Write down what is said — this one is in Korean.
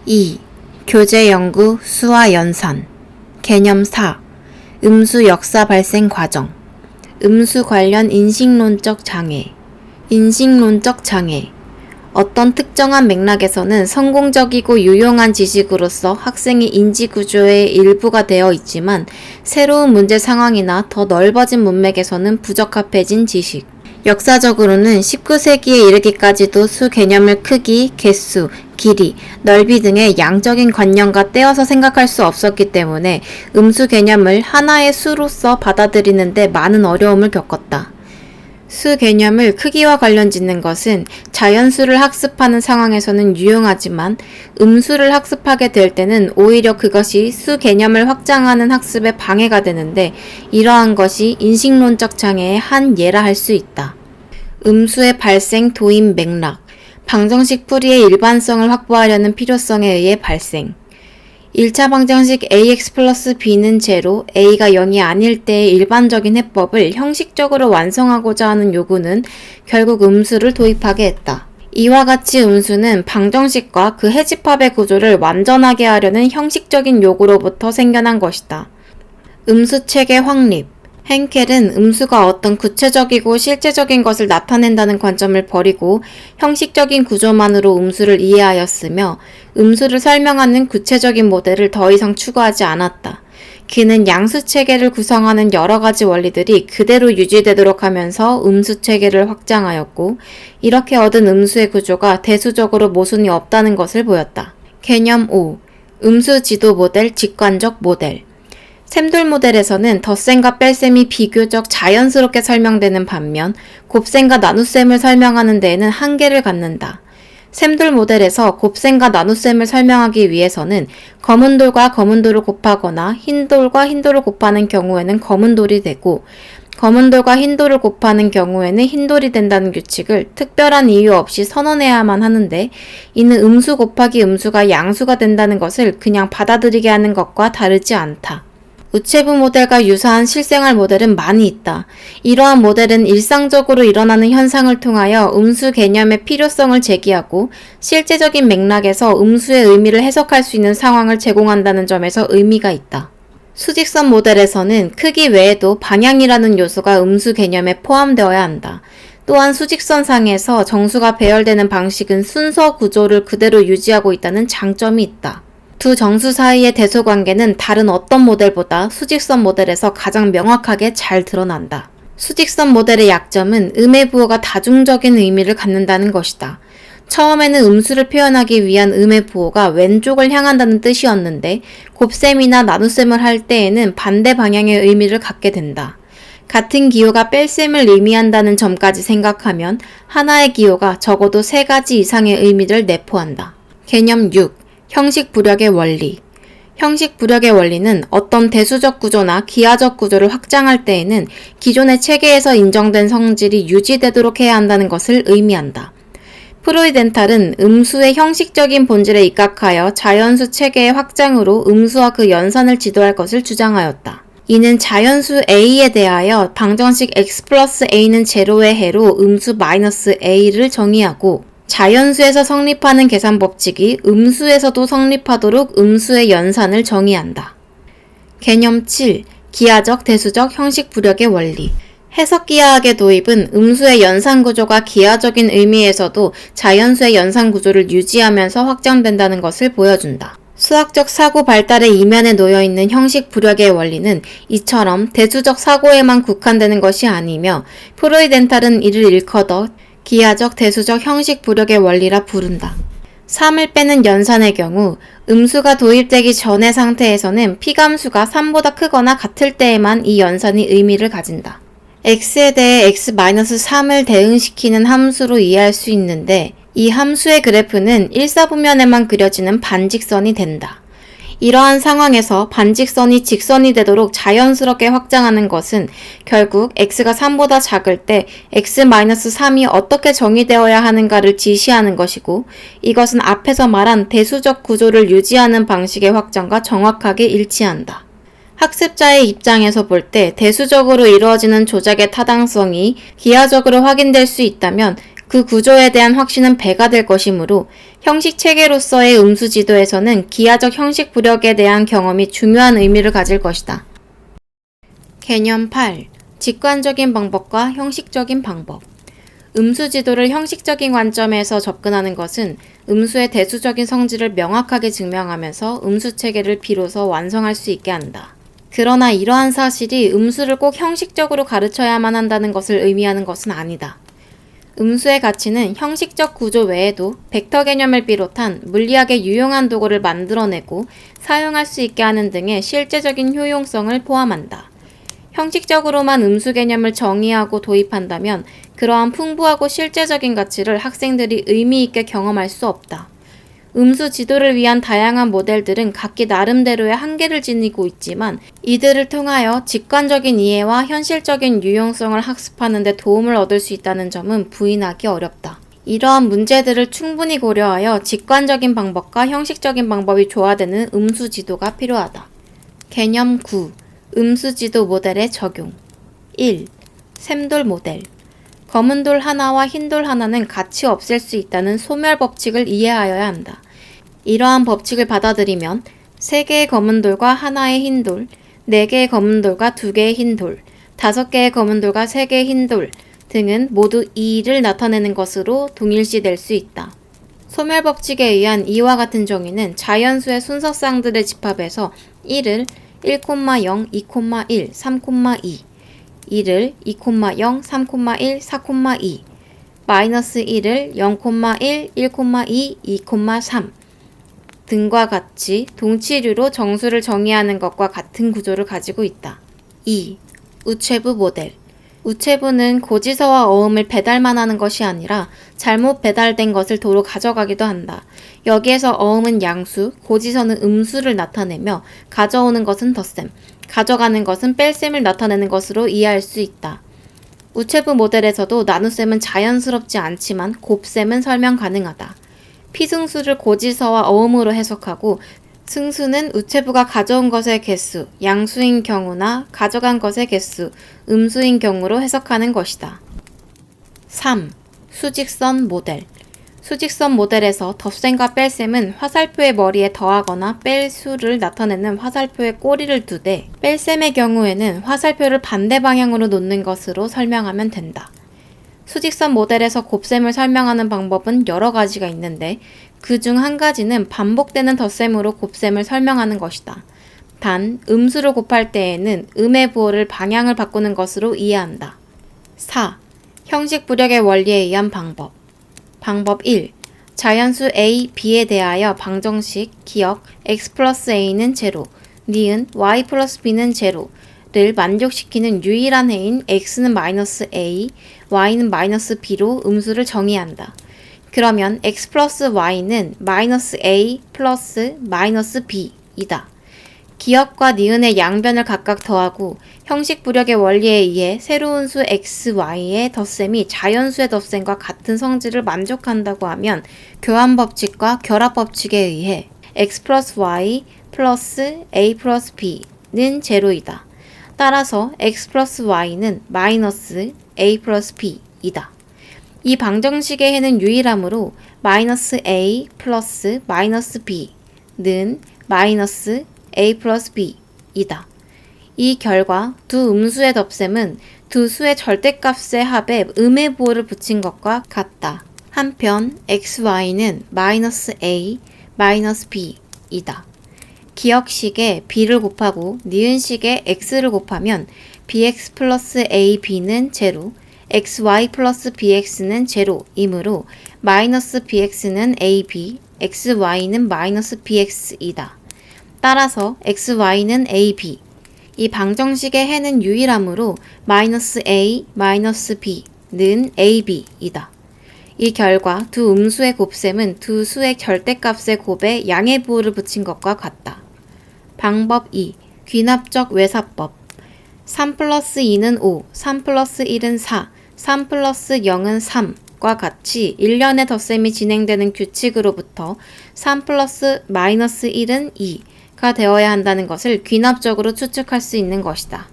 2. 교재 연구 수와 연산. 개념 4. 음수 역사 발생 과정. 음수 관련 인식론적 장애. 인식론적 장애. 어떤 특정한 맥락에서는 성공적이고 유용한 지식으로서 학생의 인지구조의 일부가 되어 있지만 새로운 문제 상황이나 더 넓어진 문맥에서는 부적합해진 지식. 역사적으로는 19세기에 이르기까지도 수 개념을 크기, 개수, 길이, 넓이 등의 양적인 관념과 떼어서 생각할 수 없었기 때문에 음수 개념을 하나의 수로서 받아들이는데 많은 어려움을 겪었다. 수 개념을 크기와 관련 짓는 것은 자연수를 학습하는 상황에서는 유용하지만 음수를 학습하게 될 때는 오히려 그것이 수 개념을 확장하는 학습에 방해가 되는데 이러한 것이 인식론적 장애의 한 예라 할 수 있다. 음수의 발생 도입 맥락, 방정식 풀이의 일반성을 확보하려는 필요성에 의해 발생. 1차 방정식 ax 플러스 b는 제로, a가 0이 아닐 때의 일반적인 해법을 형식적으로 완성하고자 하는 요구는 결국 음수를 도입하게 했다. 이와 같이 음수는 방정식과 그 해집합의 구조를 완전하게 하려는 형식적인 요구로부터 생겨난 것이다. 음수체계 확립. henkel은 음수가 어떤 구체적이고 실제적인 것을 나타낸다는 관점을 버리고 형식적인 구조만으로 음수를 이해하였으며 음수를 설명하는 구체적인 모델을 더 이상 추구하지 않았다. 그는 양수체계를 구성하는 여러 가지 원리들이 그대로 유지되도록 하면서 음수체계를 확장하였고 이렇게 얻은 음수의 구조가 대수적으로 모순이 없다는 것을 보였다. 개념 5. 음수 지도 모델, 직관적 모델. 샘돌 모델에서는 덧셈과 뺄셈이 비교적 자연스럽게 설명되는 반면 곱셈과 나눗셈을 설명하는 데에는 한계를 갖는다. 샘돌 모델에서 곱셈과 나눗셈을 설명하기 위해서는 검은 돌과 검은 돌을 곱하거나 흰 돌과 흰 돌을 곱하는 경우에는 검은 돌이 되고 검은 돌과 흰 돌을 곱하는 경우에는 흰 돌이 된다는 규칙을 특별한 이유 없이 선언해야만 하는데 이는 음수 곱하기 음수가 양수가 된다는 것을 그냥 받아들이게 하는 것과 다르지 않다. 우체부 모델과 유사한 실생활 모델은 많이 있다. 이러한 모델은 일상적으로 일어나는 현상을 통하여 음수 개념의 필요성을 제기하고 실제적인 맥락에서 음수의 의미를 해석할 수 있는 상황을 제공한다는 점에서 의미가 있다. 수직선 모델에서는 크기 외에도 방향이라는 요소가 음수 개념에 포함되어야 한다. 또한 수직선상에서 정수가 배열되는 방식은 순서 구조를 그대로 유지하고 있다는 장점이 있다. 두 정수 사이의 대소관계는 다른 어떤 모델보다 수직선 모델에서 가장 명확하게 잘 드러난다. 수직선 모델의 약점은 음의 부호가 다중적인 의미를 갖는다는 것이다. 처음에는 음수를 표현하기 위한 음의 부호가 왼쪽을 향한다는 뜻이었는데 곱셈이나 나눗셈을 할 때에는 반대 방향의 의미를 갖게 된다. 같은 기호가 뺄셈을 의미한다는 점까지 생각하면 하나의 기호가 적어도 3가지 이상의 의미를 내포한다. 개념 6. 형식 부력의 원리. 형식 부력의 원리는 어떤 대수적 구조나 기하적 구조를 확장할 때에는 기존의 체계에서 인정된 성질이 유지되도록 해야 한다는 것을 의미한다. 프로이덴탈은 음수의 형식적인 본질에 입각하여 자연수 체계의 확장으로 음수와 그 연산을 지도할 것을 주장하였다. 이는 자연수 a에 대하여 방정식 x 플러스 a는 제로의 해로 음수 마이너스 a를 정의하고 자연수에서 성립하는 계산 법칙이 음수에서도 성립하도록 음수의 연산을 정의한다. 개념 7. 기하적, 대수적, 형식 부력의 원리. 해석기하학의 도입은 음수의 연산 구조가 기하적인 의미에서도 자연수의 연산 구조를 유지하면서 확장된다는 것을 보여준다. 수학적 사고 발달의 이면에 놓여있는 형식 부력의 원리는 이처럼 대수적 사고에만 국한되는 것이 아니며 프로이덴탈은 이를 일컬어 기하적, 대수적, 형식 부력의 원리라 부른다. 3을 빼는 연산의 경우 음수가 도입되기 전의 상태에서는 피감수가 3보다 크거나 같을 때에만 이 연산이 의미를 가진다. x에 대해 x-3을 대응시키는 함수로 이해할 수 있는데 이 함수의 그래프는 일사분면에만 그려지는 반직선이 된다. 이러한 상황에서 반직선이 직선이 되도록 자연스럽게 확장하는 것은 결국 x가 3보다 작을 때 x-3이 어떻게 정의되어야 하는가를 지시하는 것이고 이것은 앞에서 말한 대수적 구조를 유지하는 방식의 확장과 정확하게 일치한다. 학습자의 입장에서 볼 때 대수적으로 이루어지는 조작의 타당성이 기하적으로 확인될 수 있다면 그 구조에 대한 확신은 배가 될 것이므로 형식 체계로서의 음수 지도에서는 기하적 형식 부력에 대한 경험이 중요한 의미를 가질 것이다. 개념 8. 직관적인 방법과 형식적인 방법. 음수 지도를 형식적인 관점에서 접근하는 것은 음수의 대수적인 성질을 명확하게 증명하면서 음수 체계를 비로소 완성할 수 있게 한다. 그러나 이러한 사실이 음수를 꼭 형식적으로 가르쳐야만 한다는 것을 의미하는 것은 아니다. 음수의 가치는 형식적 구조 외에도 벡터 개념을 비롯한 물리학의 유용한 도구를 만들어내고 사용할 수 있게 하는 등의 실제적인 효용성을 포함한다. 형식적으로만 음수 개념을 정의하고 도입한다면 그러한 풍부하고 실제적인 가치를 학생들이 의미 있게 경험할 수 없다. 음수 지도를 위한 다양한 모델들은 각기 나름대로의 한계를 지니고 있지만 이들을 통하여 직관적인 이해와 현실적인 유용성을 학습하는 데 도움을 얻을 수 있다는 점은 부인하기 어렵다. 이러한 문제들을 충분히 고려하여 직관적인 방법과 형식적인 방법이 조화되는 음수 지도가 필요하다. 개념 9. 음수 지도 모델의 적용. 1. 샘돌 모델. 검은 돌 하나와 흰 돌 하나는 같이 없앨 수 있다는 소멸 법칙을 이해하여야 한다. 이러한 법칙을 받아들이면 3개의 검은 돌과 하나의 흰 돌, 4개의 검은 돌과 2개의 흰 돌, 5개의 검은 돌과 3개의 흰 돌 등은 모두 2를 나타내는 것으로 동일시될 수 있다. 소멸 법칙에 의한 이와 같은 정의는 자연수의 순서쌍들의 집합에서 1을 1,0, 2,1, 3,2, 2를 2,0, 3,1, 4,2, 마이너스 1을 0,1, 1,2, 2,3 등과 같이 동치류로 정수를 정의하는 것과 같은 구조를 가지고 있다. 2. 우체부 모델. 우체부는 고지서와 어음을 배달만 하는 것이 아니라 잘못 배달된 것을 도로 가져가기도 한다. 여기에서 어음은 양수, 고지서는 음수를 나타내며 가져오는 것은 덧셈, 가져가는 것은 뺄셈을 나타내는 것으로 이해할 수 있다. 우체부 모델에서도 나눗셈은 자연스럽지 않지만 곱셈은 설명 가능하다. 피승수를 고지서와 어음으로 해석하고 승수는 우체부가 가져온 것의 개수, 양수인 경우나 가져간 것의 개수, 음수인 경우로 해석하는 것이다. 3. 수직선 모델. 수직선 모델에서 덧셈과 뺄셈은 화살표의 머리에 더하거나 뺄 수를 나타내는 화살표의 꼬리를 두되 뺄셈의 경우에는 화살표를 반대 방향으로 놓는 것으로 설명하면 된다. 수직선 모델에서 곱셈을 설명하는 방법은 여러 가지가 있는데 그 중 한 가지는 반복되는 덧셈으로 곱셈을 설명하는 것이다. 단, 음수를 곱할 때에는 음의 부호를 방향을 바꾸는 것으로 이해한다. 4. 형식 부력의 원리에 의한 방법. 방법 1. 자연수 a, b에 대하여 방정식, 기억, x 플러스 a는 제로, 니은 y 플러스 b는 제로, 를 만족시키는 유일한 해인 x는 마이너스 a, y는 마이너스 b로 음수를 정의한다. 그러면 x 플러스 y는 마이너스 a 플러스 마이너스 b이다. 기억과 니은의 양변을 각각 더하고 형식 부력의 원리에 의해 새로운 수 x, y의 덧셈이 자연수의 덧셈과 같은 성질을 만족한다고 하면 교환 법칙과 결합 법칙에 의해 x 플러스 y 플러스 a 플러스 b는 제로이다. 따라서 x 플러스 y는 마이너스 a 플러스 b이다. 이 방정식의 해는 유일하므로 마이너스 a 플러스 마이너스 b는 마이너스 a 플러스 b이다. 이 결과 두 음수의 덧셈은 두 수의 절대값의 합에 음의 부호를 붙인 것과 같다. 한편 xy는 마이너스 a 마이너스 b이다. 기억식에 b를 곱하고 니은식에 x를 곱하면 bx 플러스 ab는 제로, xy 플러스 bx는 제로이므로 마이너스 bx는 ab, xy는 마이너스 bx이다. 따라서 xy는 ab. 이 방정식의 해는 유일하므로 마이너스 a, 마이너스 b는 ab이다. 이 결과 두 음수의 곱셈은 두 수의 절대값의 곱에 양의 부호를 붙인 것과 같다. 방법 2. 귀납적 외사법. 3 플러스 2는 5, 3 플러스 1은 4, 3 플러스 0은 3과 같이 일련의 덧셈이 진행되는 규칙으로부터 3 플러스 마이너스 1은 2가 되어야 한다는 것을 귀납적으로 추측할 수 있는 것이다.